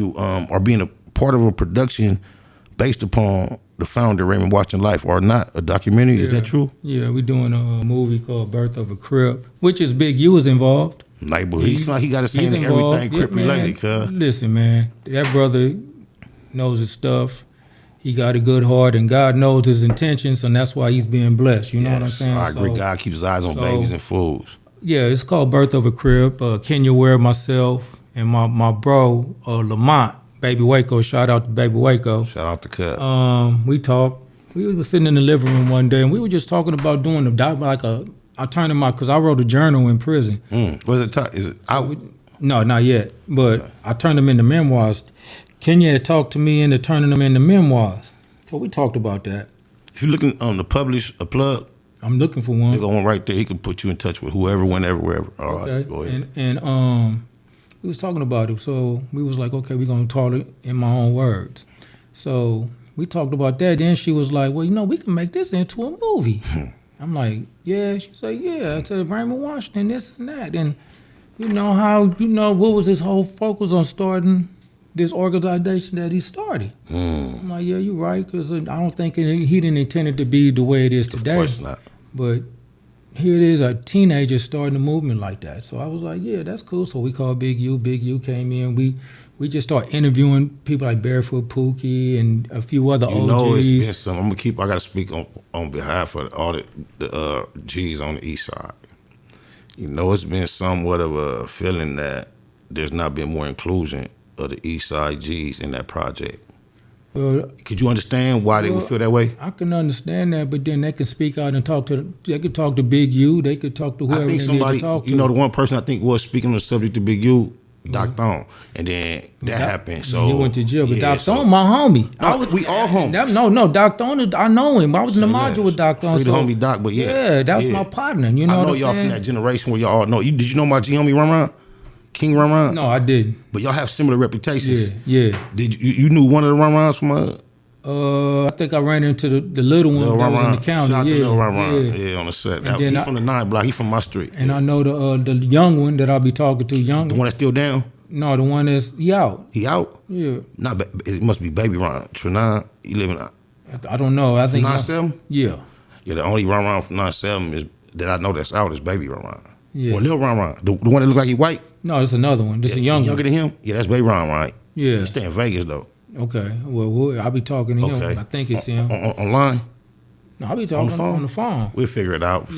you are being a part of a production based upon the founder Raymond Washington life or not, a documentary. Yeah. Is that true? Yeah, we're doing a movie called Birth of a Crip, which is Big U is involved. Like, but he got his hand in everything Crip related, cuz. Listen, man, that brother knows his stuff. He got a good heart, and God knows his intentions, and that's why he's being blessed. You know what I'm saying? I agree. God keeps his eyes on babies and fools. Yeah, it's called Birth of a Crip. Kenya Ware, myself, and my bro, Lamont, Baby Waco. Shout out to Baby Waco. Shout out to Cut. We talked. We were sitting in the living room one day, and we were just talking about doing I turned him out because I wrote a journal in prison. Was it? Is it out? No, not yet. But I turned them into memoirs. Kenya had talked to me into turning them into memoirs. So we talked about that. If you're looking to publish a plug, I'm looking for one. They got one right there. He can put you in touch with whoever, whenever, wherever. All right, go ahead. And we was talking about it. So we was like, okay, we're going to talk it in my own words. So we talked about that. Then she was like, well, we can make this into a movie. I'm like, yeah. She said, yeah. I said, Raymond Washington, this and that. And what was his whole focus on starting this organization that he started? I'm like, yeah, you're right, because I don't think he didn't intend it to be the way it is today. Of course not. But here it is, a teenager starting a movement like that. So I was like, yeah, that's cool. So we called Big U. Big U came in. We just started interviewing people like Barefoot Pookie and a few other OGs. It's been some. I got to speak on behalf of all the G's on the east side. It's been somewhat of a feeling that there's not been more inclusion of the east side G's in that project. Could you understand why they would feel that way? I can understand that, but then they can speak out and they could talk to Big U, they could talk to whoever they need to talk to. The one person I think was speaking on the subject to Big U, Doc Thorne, and then that happened. So he went to jail, but Doc Thorne, my homie. We all homies. No, Doc Thorne, I know him. I was in the module with Doc Thorne. Free the homie Doc, but yeah, that was my partner. You know, I know y'all from that generation where y'all know. Did you know my G homie Ron? King Ron? No, I didn't. But y'all have similar reputations. Yeah. Did you knew one of the Rons from I think I ran into the little one that was in the county. Shout out to Lil Ron. Yeah, on the set. He from the 9 block. He from my street. And I know the young one that I'll be talking to. The one that's still down? No, the one he out. He out? Yeah. It must be Baby Ron. Trinan, he living out. I don't know. I think 9-7? Yeah. Yeah, the only Ron from 9-7 is that I know that's out is Baby Ron. Yeah. Well, Lil Ron. The one that look like he white? No, it's another one. This is a young one. Younger than him? Yeah, that's Baby Ron, right? Yeah. He stay in Vegas, though. Okay. Well, I'll be talking to him. I think it's him. Online? No, I'll be talking on the phone. We'll figure it out.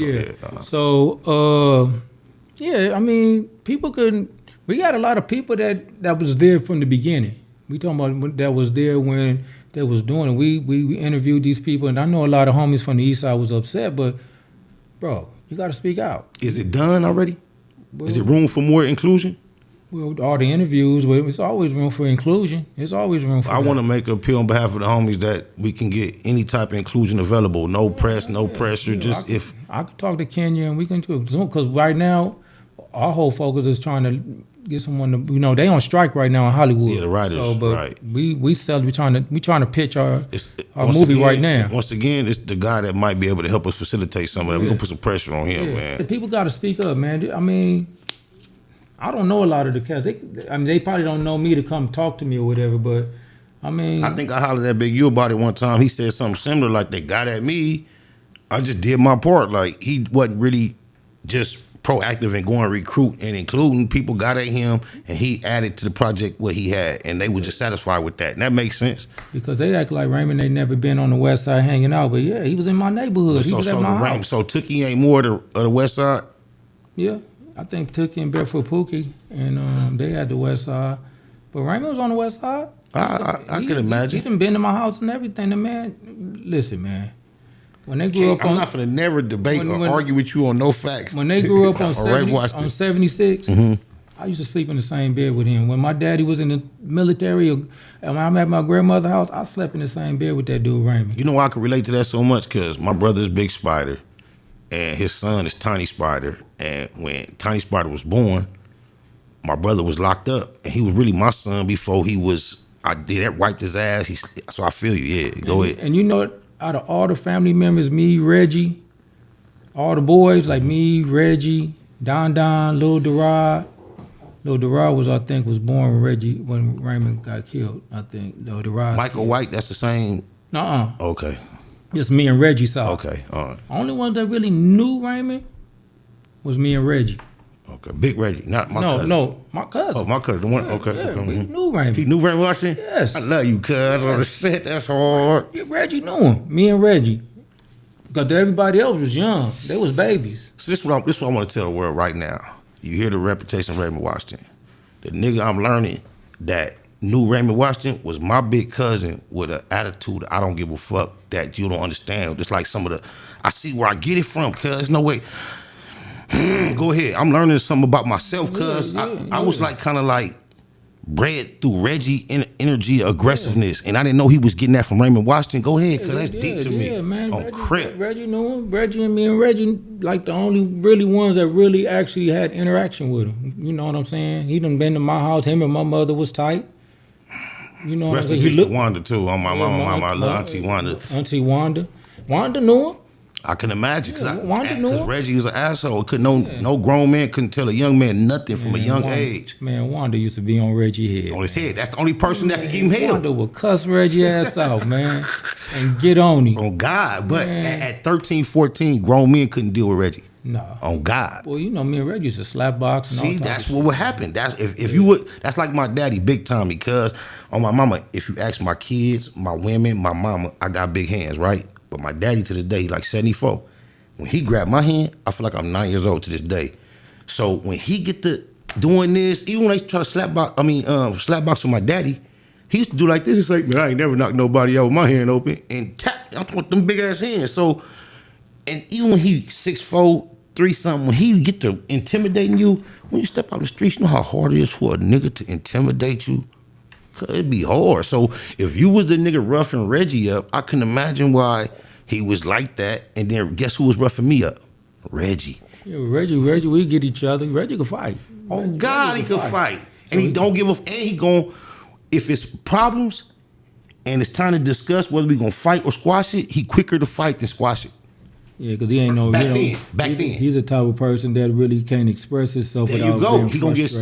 So, I mean, we got a lot of people that was there from the beginning. We talking about that was there when they was doing it. We interviewed these people, and I know a lot of homies from the east side was upset, but, bro, you got to speak out. Is it done already? Is it room for more inclusion? Well, all the interviews, but it's always room for inclusion. It's always room for I want to make an appeal on behalf of the homies that we can get any type of inclusion available. No press, no pressure. I could talk to Kenya and we can do it. Because right now, our whole focus is trying to get someone to, they on strike right now in Hollywood. Yeah, the writers, right. We trying to pitch our movie right now. Once again, it's the guy that might be able to help us facilitate some of that. We're going to put some pressure on him, man. The people got to speak up, man. I mean, I don't know a lot of the cats. They probably don't know me to come talk to me or whatever, but I mean. I think I hollered at Big U about it one time. He said something similar, like they got at me. I just did my part. Like, he wasn't really just proactive in going recruit and including. People got at him and he added to the project what he had, and they were just satisfied with that. And that makes sense. Because they act like Raymond, they never been on the west side hanging out, but yeah, he was in my neighborhood. He was at my house. So Tookie ain't more of the west side? Yeah. I think Tookie and Barefoot Pookie, and they had the west side. But Raymond was on the west side. I can imagine. He done been to my house and everything. The man, listen, man. When they grew up I'm not finna never debate or argue with you on no facts. When they grew up on 76, I used to sleep in the same bed with him. When my daddy was in the military, and when I'm at my grandmother's house, I slept in the same bed with that dude, Raymond. You know why I can relate to that so much? Because my brother is Big Spider, and his son is Tiny Spider. And when Tiny Spider was born, my brother was locked up. And he was really my son before he was, wiped his ass. So I feel you, yeah, go ahead. And you know, out of all the family members, me, Reggie, all the boys, like me, Reggie, Don, Lil Derard, Lil Derard was, I think, was born when Raymond got killed. I think Lil Derard. Michael White, that's the same. Okay. Just me and Reggie saw. Okay. All right. Only ones that really knew Raymond was me and Reggie. Okay. Big Reggie, not my cousin. No, my cousin. Oh, my cousin. The one. Okay. Yeah, Okay. we knew Raymond. He knew Raymond Washington? Yes. I love you, cuz. Oh, shit, that's hard. Yeah, Reggie knew him. Me and Reggie. Because everybody else was young. They was babies. So this is what I want to tell the world right now. You hear the reputation of Raymond Washington. The nigga I'm learning that knew Raymond Washington was my big cousin with an attitude I don't give a fuck that you don't understand. Just like some of the, I see where I get it from, cuz. No way. Go ahead. I'm learning something about myself, cuz. I was like kind of like bred through Reggie energy, aggressiveness, and I didn't know he was getting that from Raymond Washington. Go ahead, cuz that's deep to me. Yeah, man. On Crip. Reggie knew him. Reggie and me and Reggie, like the only really ones that really actually had interaction with him. You know what I'm saying? He done been to my house. Him and my mother was tight. You know what I'm saying? He looked Wanda too. On my mama, my little auntie Wanda. Auntie Wanda. Wanda knew him. I can imagine because Reggie was an asshole. No grown man couldn't tell a young man nothing from a young age. Man, Wanda used to be on Reggie's head. On his head. That's the only person that could keep him held. Wanda would cuss Reggie ass out, man, and get on him. On God, but at 13, 14, grown men couldn't deal with Reggie. No. On God. Well, you know, me and Reggie used to slap box and all that. See, that's what would happen. That's if you would. That's like my daddy, big time. Because on my mama, if you ask my kids, my women, my mama, I got big hands, right? But my daddy to this day, he like 74. When he grabbed my hand, I feel like I'm 9 years old to this day. So when he get to doing this, even when they try to slap box with my daddy, he used to do like this. It's like, man, I ain't never knocked nobody out with my hand open and tap. I'm talking them big ass hands. So, and even when he 6'4", 3 something, when he get to intimidating you, when you step out the streets, you know how hard it is for a nigga to intimidate you? Cause it'd be hard. So if you was the nigga roughing Reggie up, I can imagine why he was like that. And then guess who was roughing me up? Reggie. Yeah, Reggie, we get each other. Reggie could fight. Oh God, he could fight. And he don't give a, and he gon', if it's problems and it's time to discuss whether we gonna fight or squash it, he quicker to fight than squash it. Yeah, because he ain't no. Back then. He's the type of person that really can't express himself. There you go. He gonna get,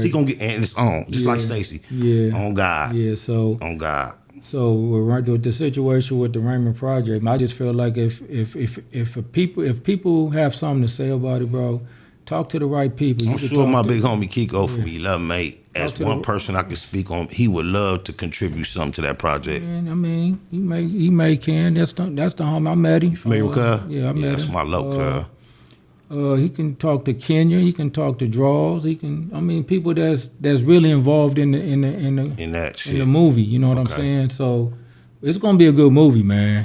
and it's on, just like Stacy. Yeah. On God. Yeah. So. On God. So we're right with the situation with the Raymond Project. I just feel like if people have something to say about it, bro, talk to the right people. I'm sure my big homie Kiko from 11 mate, as one person I could speak on, he would love to contribute something to that project. And I mean, he may can. That's the homie I met him. You familiar with Cuz? Yeah, I met him. That's my low Cuz. He can talk to Kenya. He can talk to Draws. He can. I mean, people that's really involved in the that shit. in the movie. You know what I'm saying? So it's gonna be a good movie, man.